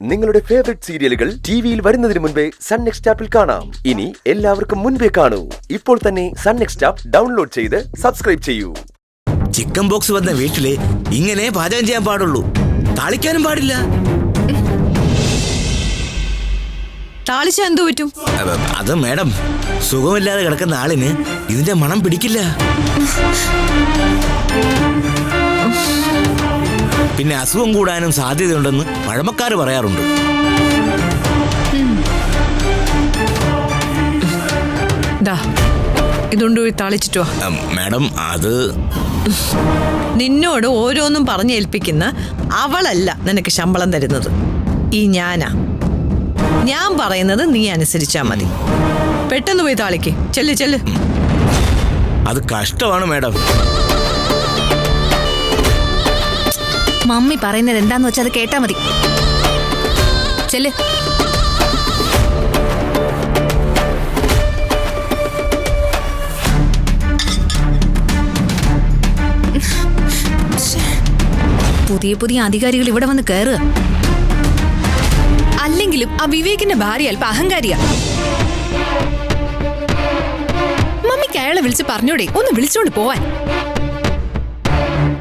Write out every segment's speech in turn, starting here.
നിങ്ങളുടെ ഫേവറേറ്റ് സീരിയലുകൾ ടിവിയിൽ വരുന്നതിന് മുൻപേ സൺ നെക്സ്റ്റ് ആപ്പിൽ കാണാം. ഇനി എല്ലാവർക്കും മുൻപേ കാണൂ. ഇപ്പോൾ തന്നെ സൺ നെക്സ്റ്റ് ആപ്പ് ഡൗൺലോഡ് ചെയ്ത് സബ്സ്ക്രൈബ് ചെയ്യൂ. ചിക്കൻ ബോക്സ് വന്ന വീട്ടില് ഇങ്ങനെ പാചകം ചെയ്യാൻ പാടുള്ളൂ, താളിക്കാനും പാടില്ല. താളിച്ച എന്തു പറ്റും? അത് മേഡം, സുഖമില്ലാതെ കിടക്കുന്ന ആളിന് ഇതിന്റെ മണം പിടിക്കില്ല. പിന്നെ അസുഖം കൂടാനും സാധ്യതയുണ്ടെന്ന് പഴമക്കാര് പറയാറുണ്ട്. ഇതുകൊണ്ട് താളിച്ചിട്ടോ? മേഡം, അത് നിന്നോട് ഓരോന്നും പറഞ്ഞേൽപ്പിക്കുന്ന അവളല്ല നിനക്ക് ശമ്പളം തരുന്നത്, ഈ ഞാനാ. ഞാൻ പറയുന്നത് നീ അനുസരിച്ചാ മതി. പെട്ടെന്ന് പോയി താളിക്ക്. ചെല്ല് ചെല്ല്. അത് കഷ്ടമാണ് മേഡം. മമ്മി പറയുന്നത് എന്താന്ന് വെച്ചാൽ അത് കേട്ടാ മതി. ചെല്ല്. പുതിയ പുതിയ അധികാരികൾ ഇവിടെ വന്ന് കയറുക. അല്ലെങ്കിലും ആ വിവേകിന്റെ ഭാര്യ അല്പ അഹങ്കാരിയാ. മമ്മിക്ക് അയാളെ വിളിച്ച് പറഞ്ഞൂടെ ഒന്ന് വിളിച്ചോണ്ട് പോവാൻ?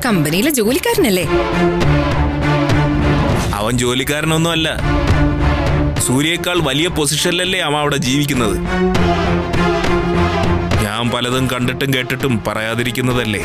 കമ്പനിയിലെ ജോലിക്കാരനല്ലേ? അവൻ ജോലിക്കാരനൊന്നും അല്ല. സൂര്യയേക്കാൾ വലിയ പൊസിഷനിലല്ലേ അവൻ അവിടെ ജീവിക്കുന്നത്. ഞാൻ പലതും കണ്ടിട്ടും കേട്ടിട്ടും പറയാതിരിക്കുന്നതല്ലേ.